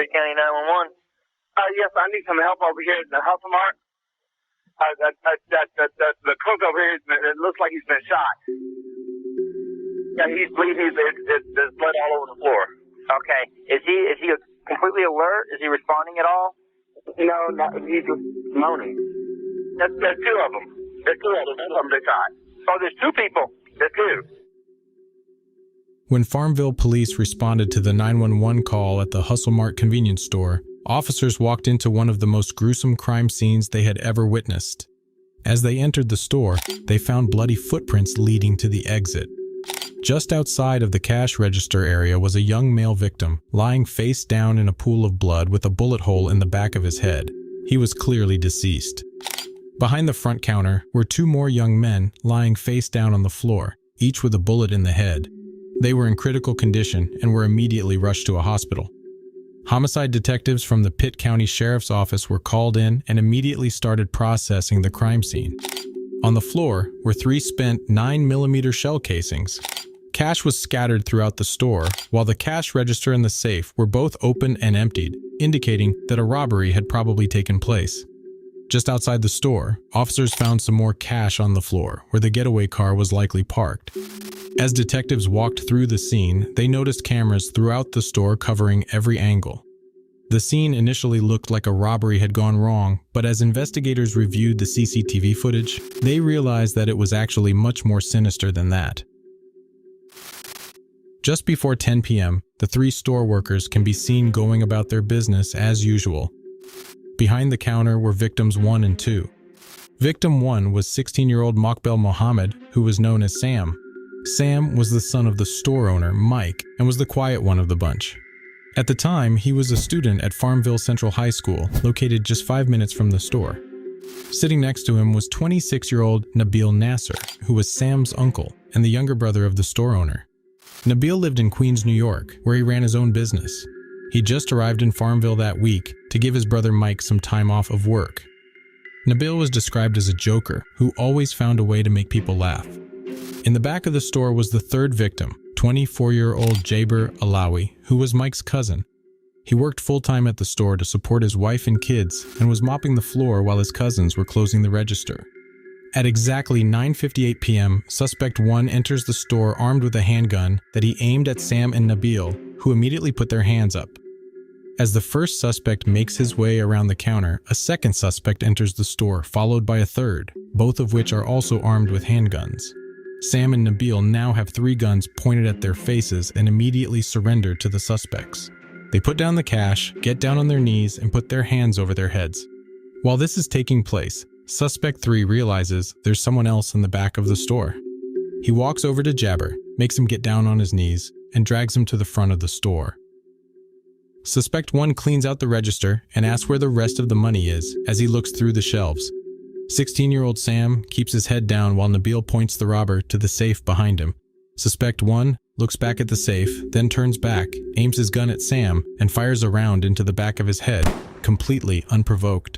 Pitt County 911. Yes, I need some help over here in the Hustle Mart. The cook over here, it looks like he's been shot. Yeah, he's bleeding. There's blood all over the floor. Okay. Is he completely alert? Is he responding at all? No, he's just moaning. There's two of them. There's two of them. One of them they shot. Oh, there's two people. There's two. When Farmville police responded to the 911 call at the Hustle Mart convenience store, officers walked into one of the most gruesome crime scenes they had ever witnessed. As they entered the store, they found bloody footprints leading to the exit. Just outside of the cash register area was a young male victim, lying face down in a pool of blood with a bullet hole in the back of his head. He was clearly deceased. Behind the front counter were two more young men lying face down on the floor, each with a bullet in the head. They were in critical condition and were immediately rushed to a hospital. Homicide detectives from the Pitt County Sheriff's Office were called in and immediately started processing the crime scene. On the floor were 3 spent 9mm shell casings. Cash was scattered throughout the store, while the cash register and the safe were both open and emptied, indicating that a robbery had probably taken place. Just outside the store, officers found some more cash on the floor, where the getaway car was likely parked. As detectives walked through the scene, they noticed cameras throughout the store covering every angle. The scene initially looked like a robbery had gone wrong, but as investigators reviewed the CCTV footage, they realized that it was actually much more sinister than that. Just before 10 p.m., the 3 store workers can be seen going about their business as usual. Behind the counter were victims 1 and 2. Victim 1 was 16-year-old Mokbel Mohammed, who was known as Sam. Sam was the son of the store owner, Mike, and was the quiet one of the bunch. At the time, he was a student at Farmville Central High School, located just 5 minutes from the store. Sitting next to him was 26-year-old Nabil Nasser, who was Sam's uncle and the younger brother of the store owner. Nabil lived in Queens, New York, where he ran his own business. He just arrived in Farmville that week to give his brother Mike some time off of work. Nabil was described as a joker who always found a way to make people laugh. In the back of the store was the third victim, 24-year-old Jaber Alawi, who was Mike's cousin. He worked full-time at the store to support his wife and kids and was mopping the floor while his cousins were closing the register. At exactly 9:58 p.m., Suspect 1 enters the store armed with a handgun that he aimed at Sam and Nabil, who immediately put their hands up. As the first suspect makes his way around the counter, a second suspect enters the store, followed by a third, both of which are also armed with handguns. Sam and Nabil now have 3 guns pointed at their faces and immediately surrender to the suspects. They put down the cash, get down on their knees, and put their hands over their heads. While this is taking place, Suspect 3 realizes there's someone else in the back of the store. He walks over to Jabber, makes him get down on his knees, and drags him to the front of the store. Suspect 1 cleans out the register and asks where the rest of the money is as he looks through the shelves. 16-year-old Sam keeps his head down while Nabil points the robber to the safe behind him. Suspect 1 looks back at the safe, then turns back, aims his gun at Sam, and fires a round into the back of his head, completely unprovoked.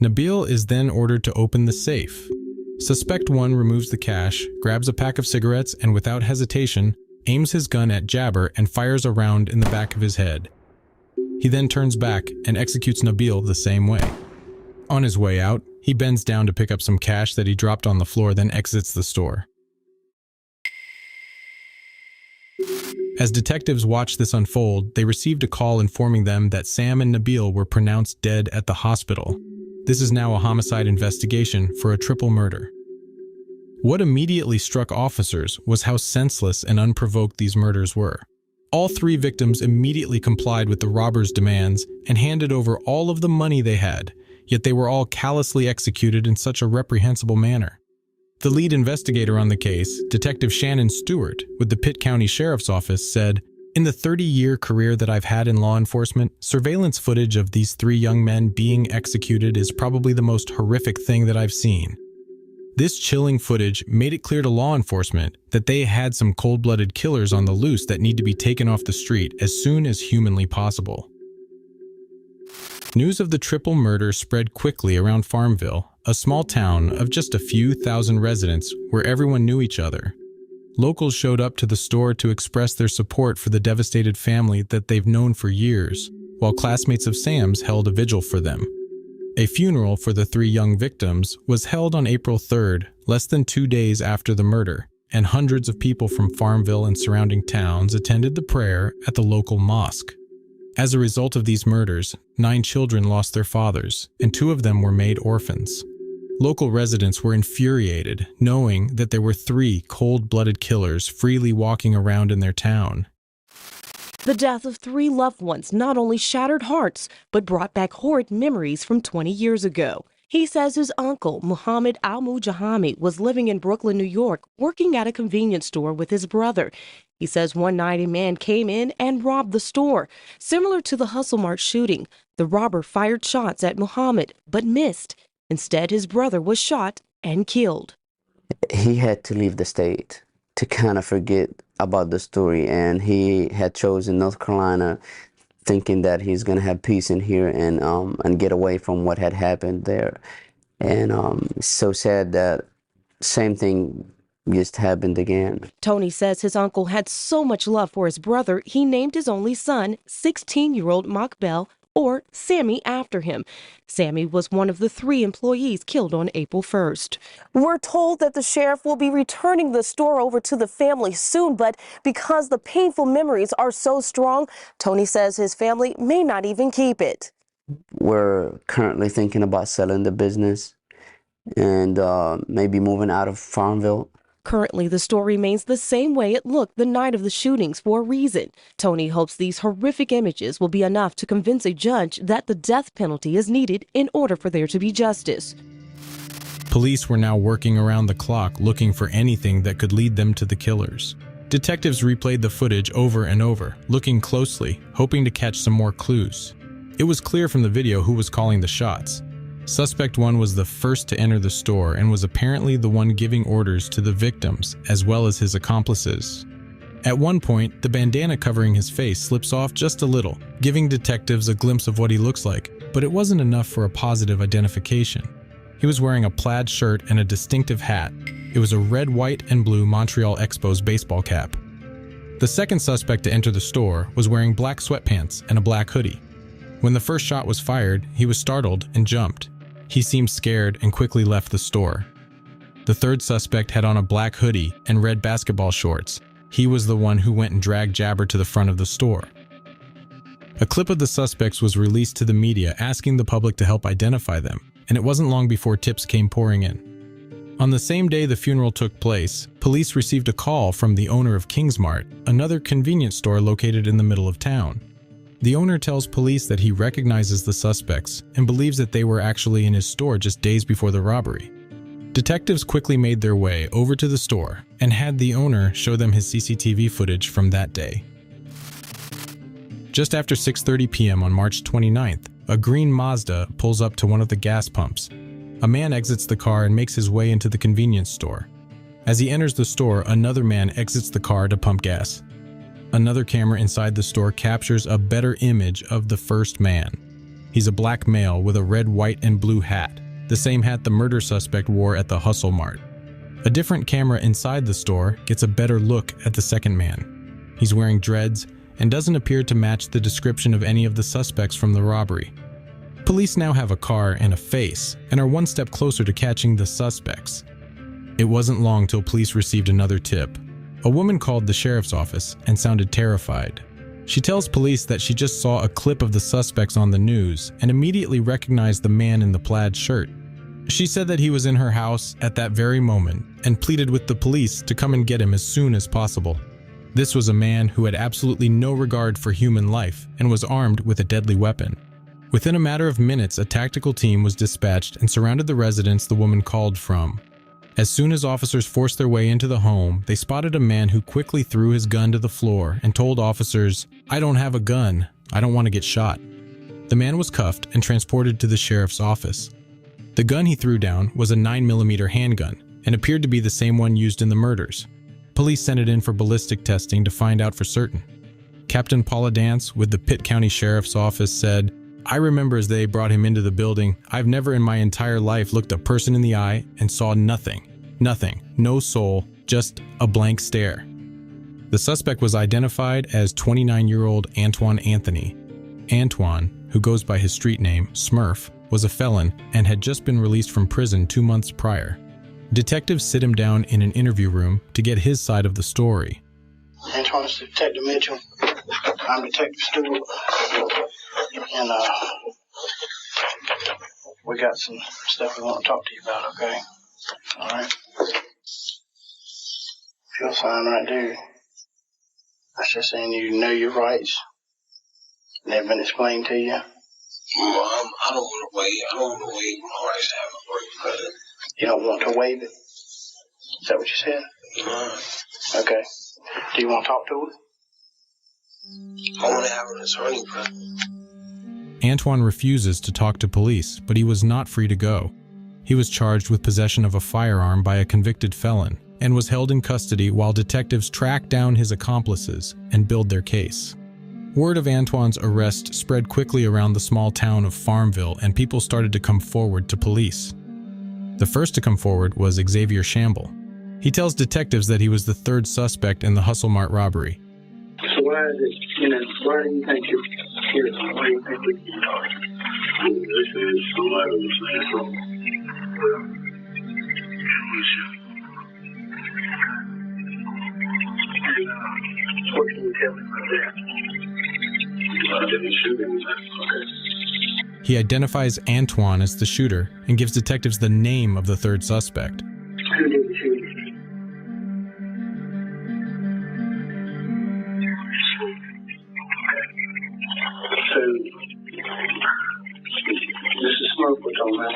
Nabil is then ordered to open the safe. Suspect 1 removes the cash, grabs a pack of cigarettes, and without hesitation, aims his gun at Jabber and fires a round in the back of his head. He then turns back and executes Nabil the same way. On his way out, he bends down to pick up some cash that he dropped on the floor, then exits the store. As detectives watched this unfold, they received a call informing them that Sam and Nabil were pronounced dead at the hospital. This is now a homicide investigation for a triple murder. What immediately struck officers was how senseless and unprovoked these murders were. All 3 victims immediately complied with the robbers' demands and handed over all of the money they had, yet they were all callously executed in such a reprehensible manner. The lead investigator on the case, Detective Shannon Stewart, with the Pitt County Sheriff's Office, said, "In the 30-year career that I've had in law enforcement, surveillance footage of these 3 young men being executed is probably the most horrific thing that I've seen. This chilling footage made it clear to law enforcement that they had some cold-blooded killers on the loose that need to be taken off the street as soon as humanly possible." News of the triple murder spread quickly around Farmville, a small town of just a few thousand residents where everyone knew each other. Locals showed up to the store to express their support for the devastated family that they've known for years. while classmates of Sam's held a vigil for them. A funeral for the 3 young victims was held on April 3rd, less than 2 days after the murder, and hundreds of people from Farmville and surrounding towns attended the prayer at the local mosque. As a result of these murders, 9 children lost their fathers, and 2 of them were made orphans. Local residents were infuriated, knowing that there were 3 cold-blooded killers freely walking around in their town. The death of 3 loved ones not only shattered hearts, but brought back horrid memories from 20 years ago. He says his uncle, Muhammad al-Mujahami, was living in Brooklyn, New York, working at a convenience store with his brother. He says one night a man came in and robbed the store. Similar to the Mart shooting, the robber fired shots at Muhammad, but missed. Instead, his brother was shot and killed. He had to leave the state to kind of forget about the story, and he had chosen North Carolina thinking that he's going to have peace in here and get away from what had happened there. And it's so sad that same thing just happened again. Tony says his uncle had so much love for his brother, he named his only son, 16-year-old Mokbel, or Sammy, after him. Sammy was one of the 3 employees killed on April 1st. We're told that the sheriff will be returning the store over to the family soon, but because the painful memories are so strong, Tony says his family may not even keep it. We're currently thinking about selling the business and maybe moving out of Farmville. Currently, the store remains the same way it looked the night of the shootings for a reason. Tony hopes these horrific images will be enough to convince a judge that the death penalty is needed in order for there to be justice. Police were now working around the clock looking for anything that could lead them to the killers. Detectives replayed the footage over and over, looking closely, hoping to catch some more clues. It was clear from the video who was calling the shots. Suspect 1 was the first to enter the store and was apparently the one giving orders to the victims, as well as his accomplices. At one point, the bandana covering his face slips off just a little, giving detectives a glimpse of what he looks like, but it wasn't enough for a positive identification. He was wearing a plaid shirt and a distinctive hat. It was a red, white, and blue Montreal Expos baseball cap. The second suspect to enter the store was wearing black sweatpants and a black hoodie. When the first shot was fired, he was startled and jumped. He seemed scared and quickly left the store. The third suspect had on a black hoodie and red basketball shorts. He was the one who went and dragged Jabber to the front of the store. A clip of the suspects was released to the media asking the public to help identify them, and it wasn't long before tips came pouring in. On the same day the funeral took place, police received a call from the owner of Mart, another convenience store located in the middle of town. The owner tells police that he recognizes the suspects and believes that they were actually in his store just days before the robbery. Detectives quickly made their way over to the store and had the owner show them his CCTV footage from that day. Just after 6:30 p.m. on March 29th, a green Mazda pulls up to one of the gas pumps. A man exits the car and makes his way into the convenience store. As he enters the store, another man exits the car to pump gas. Another camera inside the store captures a better image of the first man. He's a black male with a red, white, and blue hat, the same hat the murder suspect wore at the Mart. A different camera inside the store gets a better look at the second man. He's wearing dreads and doesn't appear to match the description of any of the suspects from the robbery. Police now have a car and a face and are one step closer to catching the suspects. It wasn't long till police received another tip. A woman called the sheriff's office and sounded terrified. She tells police that she just saw a clip of the suspects on the news and immediately recognized the man in the plaid shirt. She said that he was in her house at that very moment and pleaded with the police to come and get him as soon as possible. This was a man who had absolutely no regard for human life and was armed with a deadly weapon. Within a matter of minutes, a tactical team was dispatched and surrounded the residence the woman called from. As soon as officers forced their way into the home, they spotted a man who quickly threw his gun to the floor and told officers, "I don't have a gun. I don't want to get shot." The man was cuffed and transported to the sheriff's office. The gun he threw down was a 9mm handgun and appeared to be the same one used in the murders. Police sent it in for ballistic testing to find out for certain. Captain Paula Dance with the Pitt County Sheriff's Office said, "I remember as they brought him into the building, I've never in my entire life looked a person in the eye and saw nothing. Nothing. No soul. Just a blank stare." The suspect was identified as 29-year-old Antoine Anthony. Antoine, who goes by his street name, Smurf, was a felon and had just been released from prison 2 months prior. Detectives sit him down in an interview room to get his side of the story. Antoine, this is Detective Mitchell. I'm Detective Stewart. And, we got some stuff we want to talk to you about, okay? All right? If you'll sign right there. That's just saying you know your rights. They've been explained to you. Well, I don't want to waive. I don't want to waive my rights to have a work credit. You don't want to waive it? Is that what you said? No. Okay. Do you want to talk to her? I want to have an attorney present. Antoine refuses to talk to police, but he was not free to go. He was charged with possession of a firearm by a convicted felon and was held in custody while detectives tracked down his accomplices and build their case. Word of Antoine's arrest spread quickly around the small town of Farmville, and people started to come forward to police. The first to come forward was Xavier Shamble. He tells detectives that he was the third suspect in the Hustle Mart robbery. So why is it, why do you think you're here? Why do you think we can talk? This is somebody who's saying something. What can you tell me about that? I didn't shoot him. Okay. He identifies Antoine as the shooter and gives detectives the name of the third suspect. Who did the shooting? So, this is Smoke we're talking about.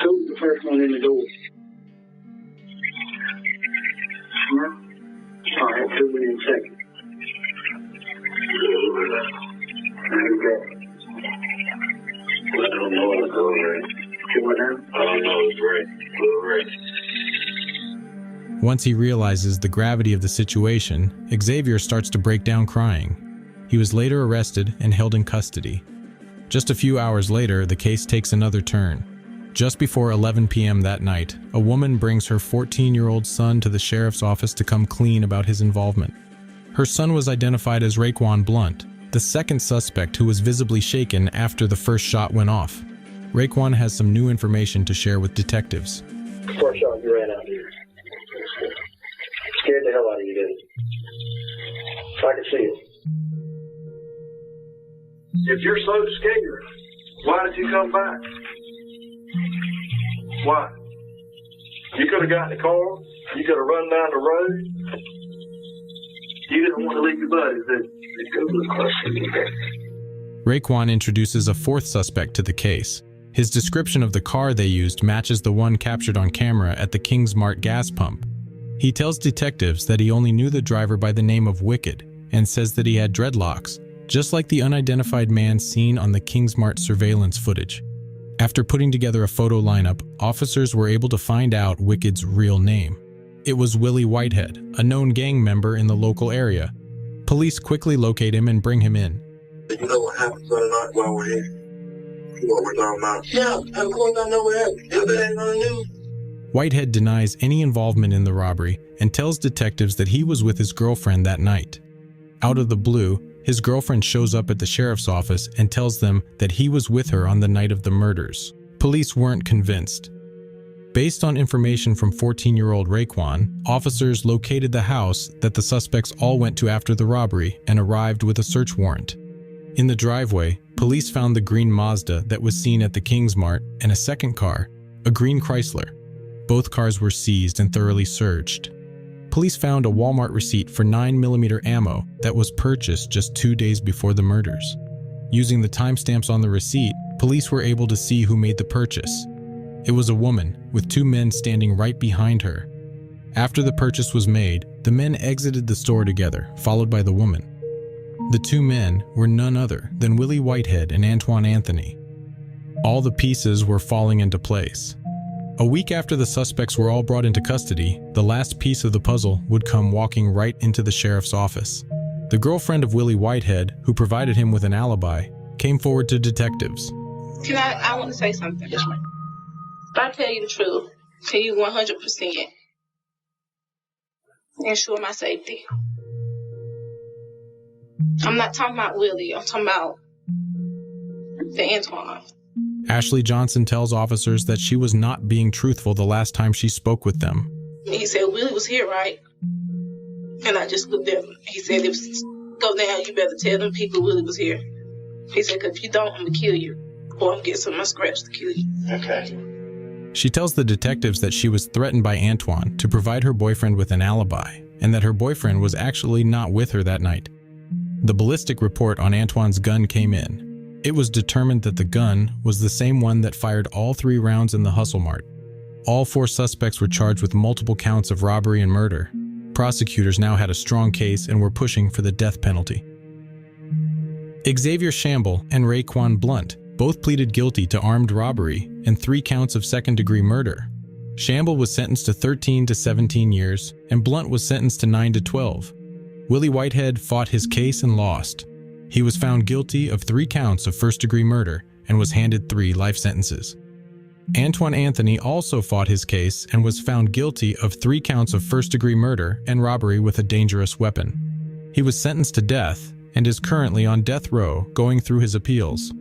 Who was the first one in the door? Smoke? All right, who went in second? Who's that? I don't know what it's over. Who went out? I don't know. It's Ray. Once he realizes the gravity of the situation, Xavier starts to break down crying. He was later arrested and held in custody. Just a few hours later, the case takes another turn. Just before 11 p.m. that night, a woman brings her 14-year-old son to the sheriff's office to come clean about his involvement. Her son was identified as Raekwon Blunt, the second suspect who was visibly shaken after the first shot went off. Raekwon has some new information to share with detectives. First shot you ran out here. Scared the hell out of you, didn't it? I can see it. If you're so scared, why did you come back? Why? You could have gotten in the car. You could have run down the road. You didn't want to leave your buddies, did you? Raekwon introduces a fourth suspect to the case. His description of the car they used matches the one captured on camera at the King's Mart gas pump. He tells detectives that he only knew the driver by the name of Wicked and says that he had dreadlocks, just like the unidentified man seen on the King's Mart surveillance footage. After putting together a photo lineup, officers were able to find out Wicked's real name. It was Willie Whitehead, a known gang member in the local area. Police quickly locate him and bring him in. You know what happened the other night while we're here? What we're talking about? Yeah, of course I know what happened. If it ain't on the news. Whitehead denies any involvement in the robbery and tells detectives that he was with his girlfriend that night. Out of the blue, his girlfriend shows up at the sheriff's office and tells them that he was with her on the night of the murders. Police weren't convinced. Based on information from 14-year-old Raekwon, officers located the house that the suspects all went to after the robbery and arrived with a search warrant. In the driveway, police found the green Mazda that was seen at the King's Mart and a second car, a green Chrysler. Both cars were seized and thoroughly searched. Police found a Walmart receipt for 9mm ammo that was purchased just 2 days before the murders. Using the timestamps on the receipt, police were able to see who made the purchase. It was a woman, with 2 men standing right behind her. After the purchase was made, the men exited the store together, followed by the woman. The 2 men were none other than Willie Whitehead and Antoine Anthony. All the pieces were falling into place. A week after the suspects were all brought into custody, the last piece of the puzzle would come walking right into the sheriff's office. The girlfriend of Willie Whitehead, who provided him with an alibi, came forward to detectives. I want to say something. Yes, ma'am. If I tell you the truth, tell you 100%, ensure my safety. I'm not talking about Willie. I'm talking about to Antoine. Ashley Johnson tells officers that she was not being truthful the last time she spoke with them. He said, Willie was here, right? And I just looked at him. He said, if go down, you better tell them people Willie was here. He said, because if you don't, I'm going to kill you. Or I'm going to get some of my scraps to kill you. Okay. She tells the detectives that she was threatened by Antoine to provide her boyfriend with an alibi, and that her boyfriend was actually not with her that night. The ballistic report on Antoine's gun came in. It was determined that the gun was the same one that fired all 3 rounds in the Hustle Mart. All 4 suspects were charged with multiple counts of robbery and murder. Prosecutors now had a strong case and were pushing for the death penalty. Xavier Shamble and Raekwon Blunt both pleaded guilty to armed robbery and 3 counts of second-degree murder. Shamble was sentenced to 13 to 17 years, and Blunt was sentenced to 9 to 12. Willie Whitehead fought his case and lost. He was found guilty of 3 counts of first-degree murder and was handed 3 life sentences. Antoine Anthony also fought his case and was found guilty of 3 counts of first-degree murder and robbery with a dangerous weapon. He was sentenced to death and is currently on death row going through his appeals.